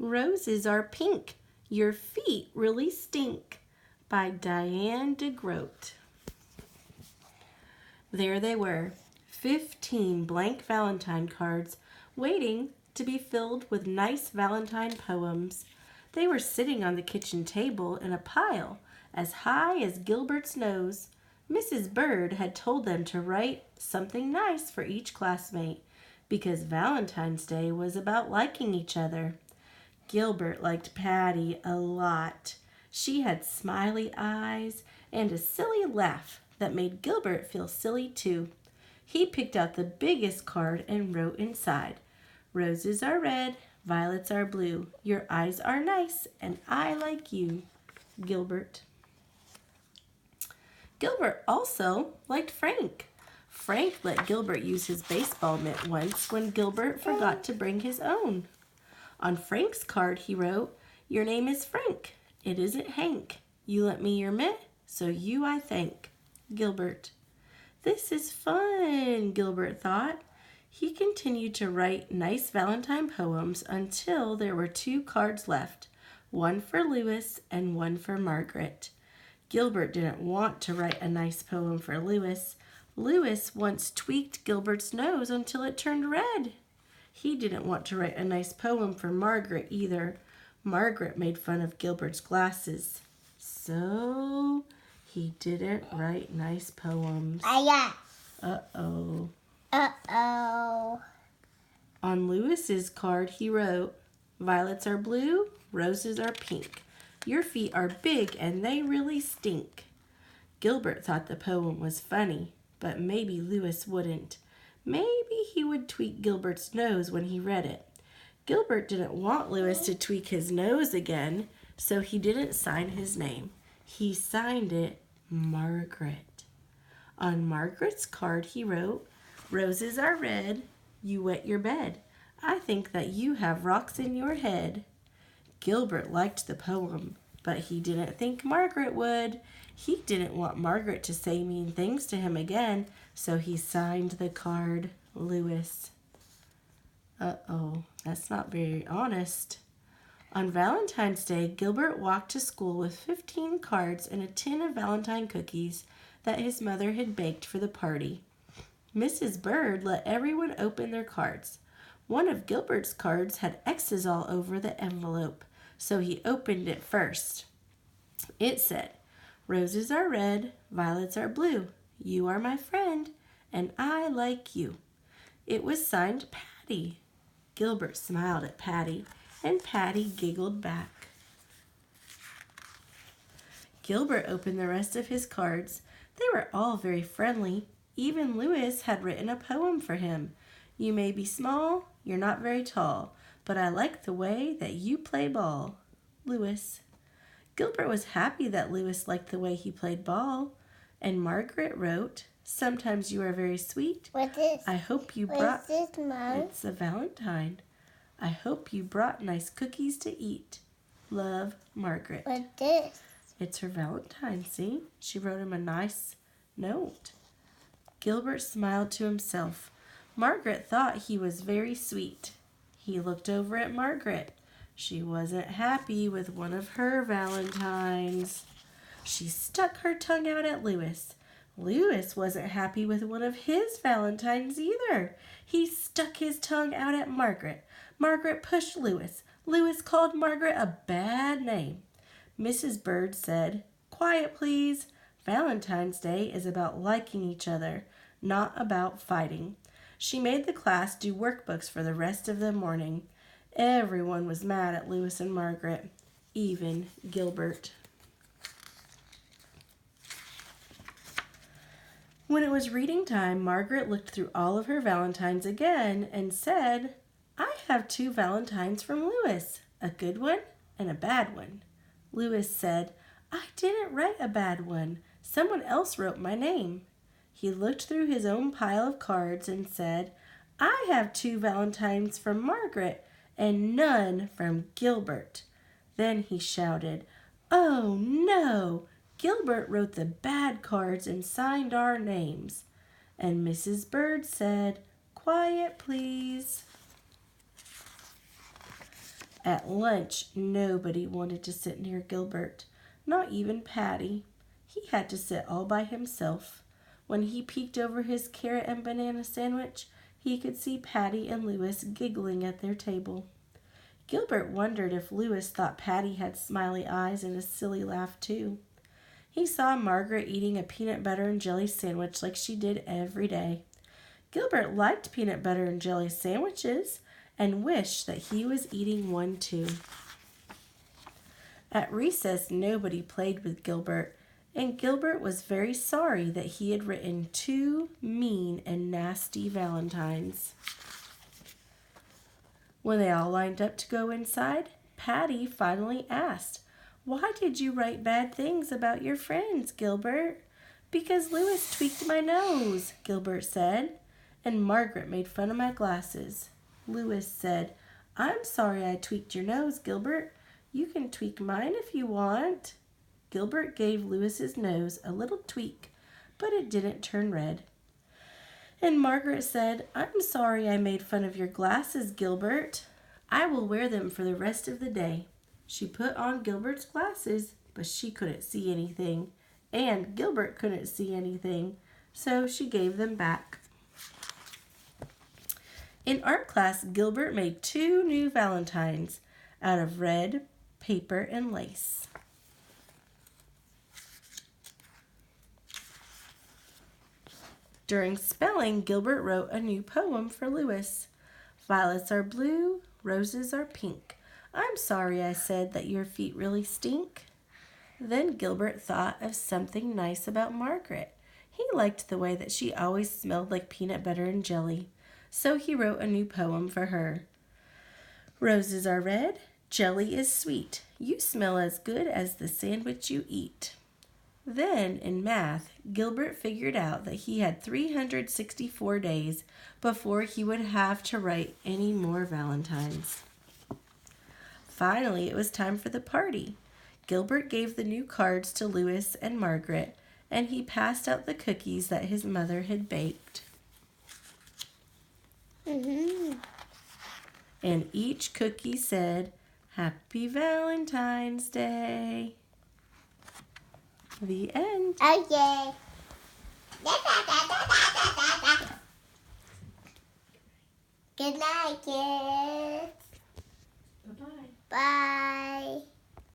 Roses are pink. Your feet really stink. By Diane deGroat. There they were, 15 blank Valentine cards, waiting to be filled with nice Valentine poems. They were sitting on the kitchen table in a pile as high as Gilbert's nose. Mrs. Bird had told them to write something nice for each classmate because Valentine's Day was about liking each other. Gilbert liked Patty a lot. She had smiley eyes and a silly laugh that made Gilbert feel silly too. He picked out the biggest card and wrote inside, "Roses are red, violets are blue. Your eyes are nice and I like you, Gilbert." Gilbert also liked Frank. Frank let Gilbert use his baseball mitt once when Gilbert forgot to bring his own. On Frank's card he wrote, "Your name is Frank. It isn't Hank. You lent me your mitt, so you I thank, Gilbert." This is fun, Gilbert thought. He continued to write nice Valentine poems until there were 2 cards left, one for Louis and one for Margaret. Gilbert didn't want to write a nice poem for Louis. Louis once tweaked Gilbert's nose until it turned red. He didn't want to write a nice poem for Margaret either. Margaret made fun of Gilbert's glasses. So he didn't write nice poems. Uh-oh. Uh-oh. On Louis's card he wrote, "Violets are blue, roses are pink. Your feet are big and they really stink." Gilbert thought the poem was funny, but maybe Louis wouldn't. Maybe he would tweak Gilbert's nose when he read it. Gilbert didn't want Louis to tweak his nose again, so he didn't sign his name. He signed it Margaret. On Margaret's card he wrote, "Roses are red, you wet your bed. I think that you have rocks in your head." Gilbert liked the poem, but he didn't think Margaret would. He didn't want Margaret to say mean things to him again, so he signed the card Louis. Uh-oh, that's not very honest. On Valentine's Day, Gilbert walked to school with 15 cards and a tin of Valentine cookies that his mother had baked for the party. Mrs. Bird let everyone open their cards. One of Gilbert's cards had X's all over the envelope, so he opened it first. It said, "Roses are red, violets are blue. You are my friend, and I like you." It was signed Patty. Gilbert smiled at Patty, and Patty giggled back. Gilbert opened the rest of his cards. They were all very friendly. Even Louis had written a poem for him. "You may be small, you're not very tall, but I like the way that you play ball, Louis." Gilbert was happy that Louis liked the way he played ball. And Margaret wrote, "Sometimes you are very sweet. What's this? I hope you brought..." What's this, Mom? It's a Valentine. "I hope you brought nice cookies to eat. Love, Margaret." What's this? It's her Valentine, see? She wrote him a nice note. Gilbert smiled to himself. Margaret thought he was very sweet. He looked over at Margaret. She wasn't happy with one of her Valentines. She stuck her tongue out at Louis. Louis wasn't happy with one of his Valentines either. He stuck his tongue out at Margaret. Margaret pushed Louis. Louis called Margaret a bad name. Mrs. Bird said, "Quiet, please. Valentine's Day is about liking each other, not about fighting." She made the class do workbooks for the rest of the morning. Everyone was mad at Louis and Margaret, even Gilbert. When it was reading time, Margaret looked through all of her Valentines again and said, "I have 2 Valentines from Louis, a good one and a bad one." Louis said, "I didn't write a bad one. Someone else wrote my name." He looked through his own pile of cards and said, "I have 2 Valentines from Margaret and none from Gilbert." Then he shouted, "Oh no! Gilbert wrote the bad cards and signed our names." And Mrs. Bird said, "Quiet, please." At lunch, nobody wanted to sit near Gilbert, not even Patty. He had to sit all by himself. When he peeked over his carrot and banana sandwich, he could see Patty and Louis giggling at their table. Gilbert wondered if Louis thought Patty had smiley eyes and a silly laugh too. He saw Margaret eating a peanut butter and jelly sandwich like she did every day. Gilbert liked peanut butter and jelly sandwiches and wished that he was eating one too. At recess, nobody played with Gilbert, and Gilbert was very sorry that he had written 2 mean and nasty valentines. When they all lined up to go inside, Patty finally asked, "Why did you write bad things about your friends, Gilbert?" "Because Louis tweaked my nose," Gilbert said, "and Margaret made fun of my glasses." Louis said, "I'm sorry I tweaked your nose, Gilbert. You can tweak mine if you want." Gilbert gave Louis's nose a little tweak, but it didn't turn red. And Margaret said, "I'm sorry I made fun of your glasses, Gilbert. I will wear them for the rest of the day." She put on Gilbert's glasses, but she couldn't see anything, and Gilbert couldn't see anything, so she gave them back. In art class, Gilbert made 2 new valentines out of red paper and lace. During spelling, Gilbert wrote a new poem for Louis. "Violets are blue, roses are pink. I'm sorry I said that your feet really stink." Then Gilbert thought of something nice about Margaret. He liked the way that she always smelled like peanut butter and jelly, so he wrote a new poem for her. "Roses are red, jelly is sweet. You smell as good as the sandwich you eat." Then, in math, Gilbert figured out that he had 364 days before he would have to write any more valentines. Finally, it was time for the party. Gilbert gave the new cards to Louis and Margaret, and he passed out the cookies that his mother had baked. And each cookie said, "Happy Valentine's Day." The end. Okay. Good night, kids. Bye-bye. Bye.